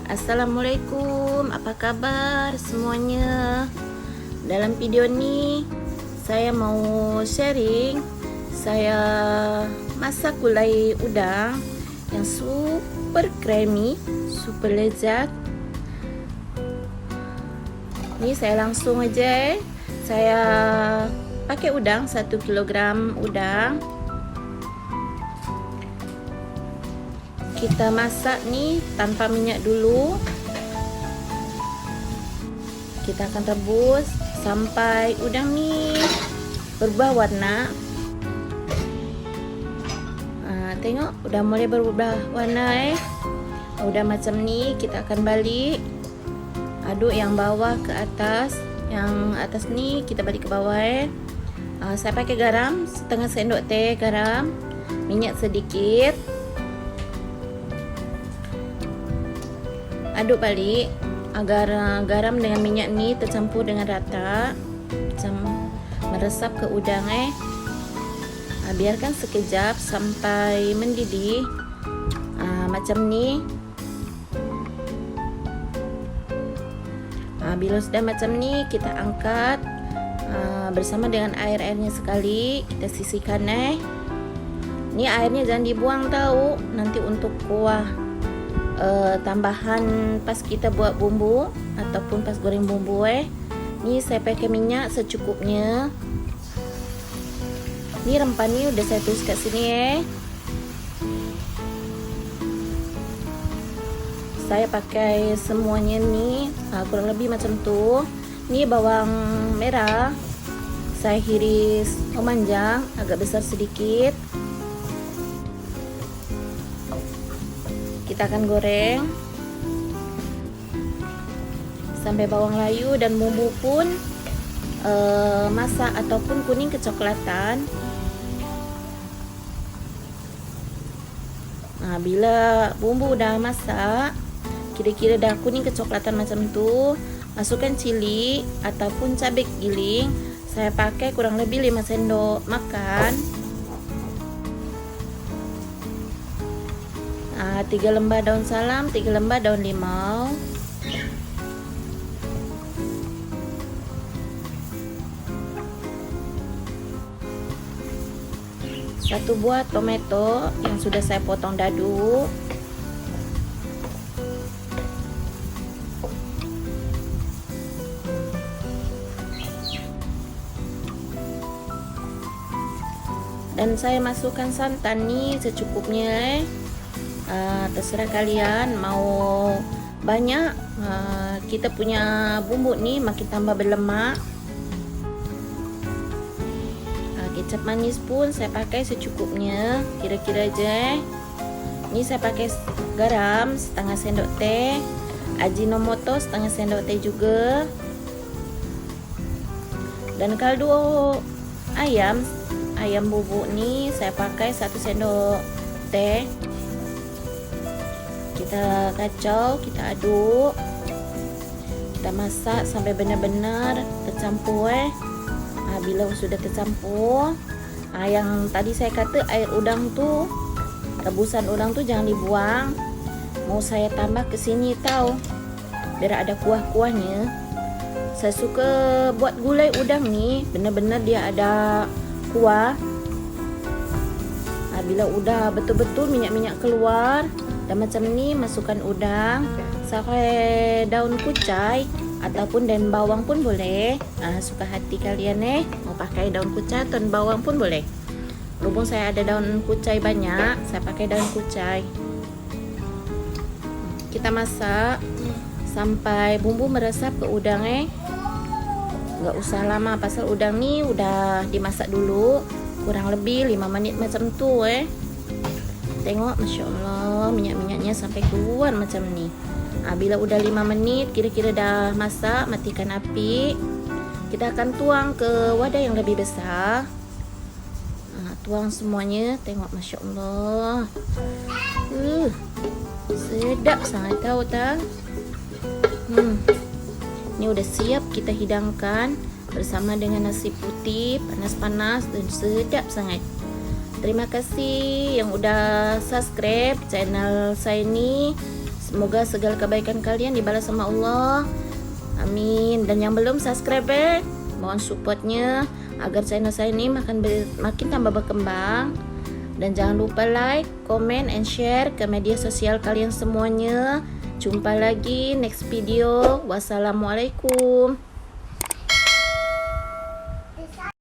Assalamualaikum, apa kabar semuanya? Dalam video ini saya mau sharing. Saya masak gulai udang yang super creamy, super lezat. Ini saya langsung aja. Saya pakai udang 1 kilogram udang. Kita masak nih tanpa minyak dulu. Kita akan rebus sampai udang nih berubah warna. Tengok udah mulai berubah warna udah macam nih. Kita akan balik, aduk yang bawah ke atas, yang atas nih kita balik ke bawah. Saya pakai garam setengah sendok teh garam, minyak sedikit. Aduk balik agar garam dengan minyak ni tercampur dengan rata, meresap ke udang. Biarkan sekejap sampai mendidih macam ni. Bila sudah macam ni, kita angkat bersama dengan air-airnya sekali. Kita sisihkan. Ni airnya jangan dibuang tahu, nanti untuk kuah tambahan pas kita buat bumbu ataupun pas goreng bumbu. Ni saya pakai minyak secukupnya. Ni rempah ni udah saya tulis kat sini. Saya pakai semuanya ni kurang lebih macam tu. Ni bawang merah saya iris memanjang, agak besar sedikit. Kita akan goreng sampai bawang layu dan bumbu pun masak ataupun kuning kecoklatan. Bila bumbu udah masak, kira-kira dah kuning kecoklatan macam tu, masukkan cili ataupun cabai giling. Saya pakai kurang lebih 5 sendok makan. 3 lembar daun salam, 3 lembar daun limau. Satu buah tomato yang sudah saya potong dadu. Dan saya masukkan santan nih secukupnya. Terserah kalian mau banyak. Kita punya bumbu nih makin tambah berlemak. Kecap manis pun saya pakai secukupnya, kira-kira aja. Ini saya pakai garam setengah sendok teh, ajinomoto setengah sendok teh juga, dan kaldu ayam bubuk nih saya pakai 1 sendok teh. Kita kacau, kita aduk, kita masak sampai benar-benar tercampur. Bila sudah tercampur, yang tadi saya kata air udang tu, rebusan udang tu jangan dibuang. Mau saya tambah ke sini tahu, biar ada kuah-kuahnya. Saya suka buat gulai udang ni benar-benar dia ada kuah. Bila udah betul-betul minyak-minyak keluar dan macam ni, masukkan udang, sampai daun kucai ataupun daun bawang pun boleh. Suka hati kalian mau pakai daun kucai atau daun bawang pun boleh. Berhubung saya ada daun kucai banyak, saya pakai daun kucai. Kita masak sampai bumbu meresap ke udang. Nggak usah lama, pasal udang ni udah dimasak dulu kurang lebih 5 menit macam tu. Tengok, Masya Allah, minyak-minyaknya sampai keluar macam ni. Bila udah 5 menit kira-kira dah masak, matikan api. Kita akan tuang ke wadah yang lebih besar. Tuang semuanya. Tengok, Masya Allah, sedap sangat tahu tak. Ini udah siap kita hidangkan bersama dengan nasi putih panas-panas dan sedap sangat. Terima kasih yang udah subscribe channel saya ini. Semoga segala kebaikan kalian dibalas sama Allah. Amin. Dan yang belum subscribe mohon supportnya agar channel saya ini makin tambah berkembang. Dan jangan lupa like, comment, and share ke media sosial kalian semuanya. Jumpa lagi next video. Wassalamualaikum.